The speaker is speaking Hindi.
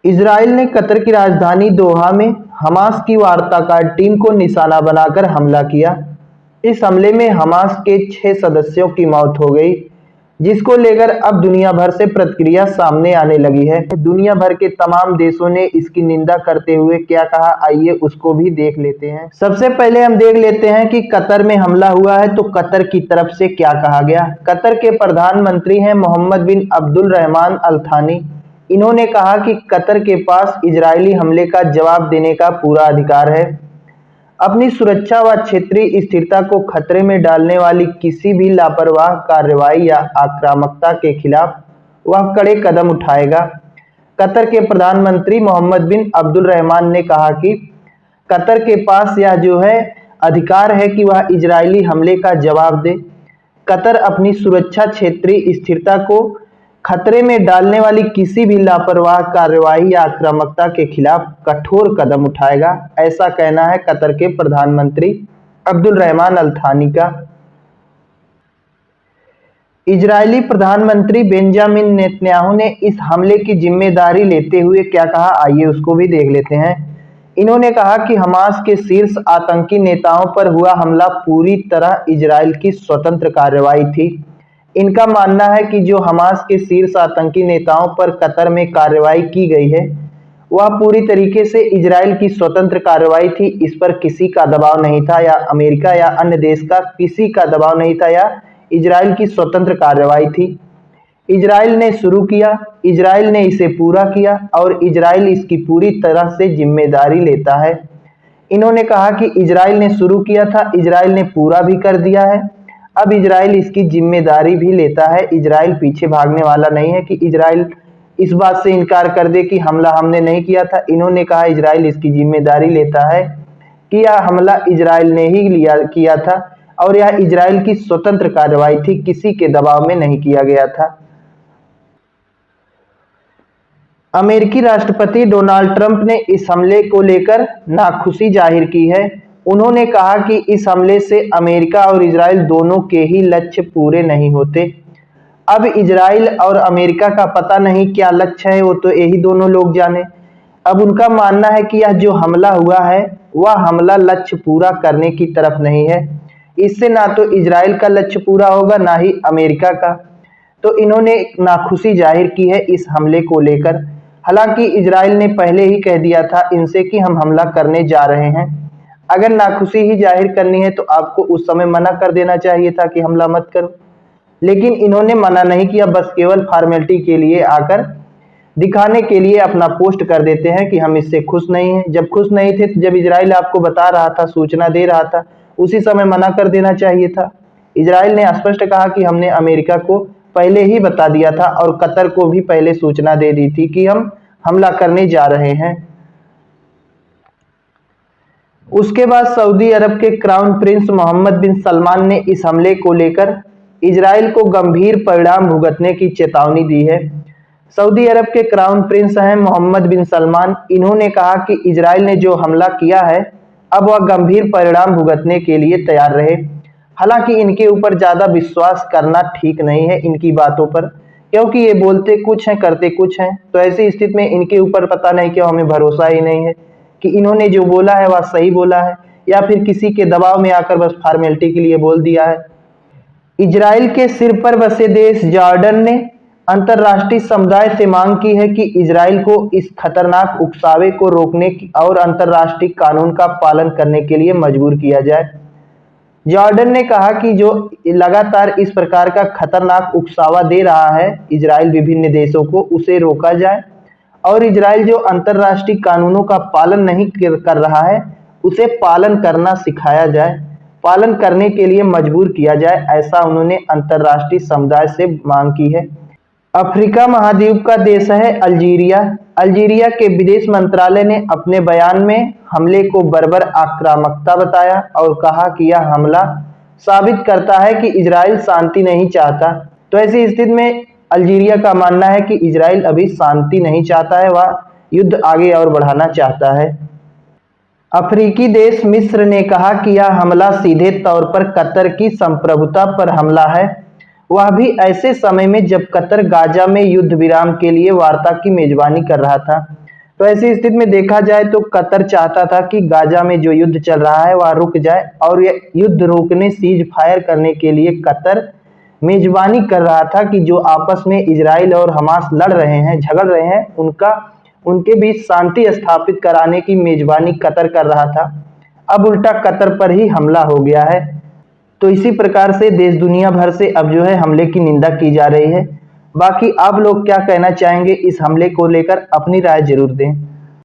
इजराइल ने कतर की राजधानी दोहा में हमास की वार्ताकार टीम को निशाना बनाकर हमला किया। इस हमले में हमास के 6 सदस्यों की मौत हो गई, जिसको लेकर अब दुनिया भर से प्रतिक्रिया सामने आने लगी है। दुनिया भर के तमाम देशों ने इसकी निंदा करते हुए क्या कहा, आइए उसको भी देख लेते हैं। सबसे पहले हम देख लेते हैं कि कतर में हमला हुआ है तो कतर की तरफ से क्या कहा गया। कतर के प्रधानमंत्री हैं मोहम्मद बिन अब्दुल रहमान अल थानी। इन्होंने कहा कि कतर के पास इजरायली हमले का जवाब देने का पूरा अधिकार है। अपनी सुरक्षा व क्षेत्रीय स्थिरता को खतरे में डालने वाली किसी भी लापरवाह कार्रवाई या आक्रामकता के खिलाफ वह कड़े कदम उठाएगा। कतर के प्रधानमंत्री मोहम्मद बिन अब्दुल रहमान ने कहा कि कतर के पास यह जो है अधिकार है कि वह इजरायली हमले का जवाब दे। कतर अपनी सुरक्षा, क्षेत्रीय स्थिरता को खतरे में डालने वाली किसी भी लापरवाह कार्रवाई या आक्रामकता के खिलाफ कठोर कदम उठाएगा, ऐसा कहना है कतर के प्रधानमंत्री अब्दुल रहमान अल थानी का। इजरायली प्रधानमंत्री बेंजामिन नेतन्याहू ने इस हमले की जिम्मेदारी लेते हुए क्या कहा, आइए उसको भी देख लेते हैं। इन्होंने कहा कि हमास के शीर्ष आतंकी नेताओं पर हुआ हमला पूरी तरह इजराइल की स्वतंत्र कार्रवाई थी। इनका मानना है कि जो हमास के शीर्ष आतंकी नेताओं पर कतर में कार्रवाई की गई है वह पूरी तरीके से इजराइल की स्वतंत्र कार्रवाई थी। इस पर किसी का दबाव नहीं था, या अमेरिका या अन्य देश का किसी का दबाव नहीं था, या इजराइल की स्वतंत्र कार्रवाई थी। इजराइल ने शुरू किया, इजराइल ने इसे पूरा किया और इजराइल इसकी पूरी तरह से जिम्मेदारी लेता है। इन्होंने कहा कि इजराइल ने शुरू किया था, इजराइल ने पूरा भी कर दिया है, अब इजराइल इसकी जिम्मेदारी भी लेता है। इजराइल पीछे भागने वाला नहीं है कि इजराइल इस बात से इनकार कर दे कि हमला हमने नहीं किया था। इन्होंने कहा इजराइल इसकी जिम्मेदारी लेता है कि यह हमला इजराइल ने ही किया था और यह इजराइल की स्वतंत्र कार्रवाई थी, किसी के दबाव में नहीं किया गया था। अमेरिकी राष्ट्रपति डोनाल्ड ट्रंप ने इस हमले को लेकर नाखुशी जाहिर की है। उन्होंने कहा कि इस हमले से अमेरिका और इजराइल दोनों के ही लक्ष्य पूरे नहीं होते। अब इजराइल और अमेरिका का पता नहीं क्या लक्ष्य है, वो तो यही दोनों लोग जाने। अब उनका मानना है कि यह जो हमला हुआ है वह हमला लक्ष्य पूरा करने की तरफ नहीं है। इससे ना तो इजराइल का लक्ष्य पूरा होगा, ना ही अमेरिका का। तो इन्होंने नाखुशी जाहिर की है इस हमले को लेकर। हालांकि इजराइल ने पहले ही कह दिया था इनसे कि हम हमला करने जा रहे हैं। अगर नाखुशी ही जाहिर करनी है तो आपको उस समय मना कर देना चाहिए था कि हमला मत करो, लेकिन इन्होंने मना नहीं किया। बस केवल फॉर्मेलिटी के लिए आकर दिखाने के लिए अपना पोस्ट कर देते हैं कि हम इससे खुश नहीं हैं। जब खुश नहीं थे, जब इजराइल आपको बता रहा था, सूचना दे रहा था, उसी समय मना कर देना चाहिए था। इजराइल ने स्पष्ट कहा कि हमने अमेरिका को पहले ही बता दिया था और कतर को भी पहले सूचना दे दी थी कि हम हमला करने जा रहे हैं। उसके बाद सऊदी अरब के क्राउन प्रिंस मोहम्मद बिन सलमान ने इस हमले को लेकर इजराइल को गंभीर परिणाम भुगतने की चेतावनी दी है। सऊदी अरब के क्राउन प्रिंस हैं मोहम्मद बिन सलमान। इन्होंने कहा कि इजराइल ने जो हमला किया है अब वह गंभीर परिणाम भुगतने के लिए तैयार रहे। हालांकि इनके ऊपर ज़्यादा विश्वास करना ठीक नहीं है इनकी बातों पर, क्योंकि ये बोलते कुछ हैं करते कुछ हैं। तो ऐसी स्थिति में इनके ऊपर पता नहीं क्यों हमें भरोसा ही नहीं है कि इन्होंने जो बोला है वह सही बोला है या फिर किसी के दबाव में आकर बस फॉर्मेलिटी के लिए बोल दिया है। इजराइल के सिर पर बसे देश जॉर्डन ने अंतर्राष्ट्रीय समुदाय से मांग की है कि इजराइल को इस खतरनाक उकसावे को रोकने और अंतर्राष्ट्रीय कानून का पालन करने के लिए मजबूर किया जाए। जॉर्डन ने कहा कि जो लगातार इस प्रकार का खतरनाक उकसावा दे रहा है इजराइल विभिन्न देशों को, उसे रोका जाए और इजराइल जो अंतर्राष्ट्रीय कानूनों का पालन नहीं कर रहा है उसे पालन करना सिखाया जाए, पालन करने के लिए मजबूर किया जाए, ऐसा उन्होंने अंतर्राष्ट्रीय समुदाय से मांग की है। अफ्रीका महाद्वीप का देश है अल्जीरिया। अल्जीरिया के विदेश मंत्रालय ने अपने बयान में हमले को बर्बर आक्रामकता बताया और कहा कि यह हमला साबित करता है कि इजराइल शांति नहीं चाहता। तो ऐसी स्थिति में अल्जीरिया का मानना है कि इजराइल अभी शांति नहीं चाहता है, वह युद्ध आगे और बढ़ाना चाहता है। अफ्रीकी देश मिस्र ने कहा कि यह हमला सीधे तौर पर कतर की संप्रभुता पर हमला है, वह भी ऐसे समय में जब कतर गाजा में युद्ध विराम के लिए वार्ता की मेजबानी कर रहा था। तो ऐसी स्थिति में देखा जाए तो कतर चाहता था कि गाजा में जो युद्ध चल रहा है वह रुक जाए, और यह युद्ध रोकने, सीज फायर करने के लिए कतर मेजबानी कर रहा था कि जो आपस में इजराइल और हमास लड़ रहे हैं, झगड़ रहे हैं, उनके बीच शांति स्थापित कराने की मेजबानी कतर कर रहा था। अब उल्टा कतर पर ही हमला हो गया है। तो इसी प्रकार से देश दुनिया भर से अब जो है हमले की निंदा की जा रही है। बाकी आप लोग क्या कहना चाहेंगे इस हमले को लेकर, अपनी राय जरूर दें।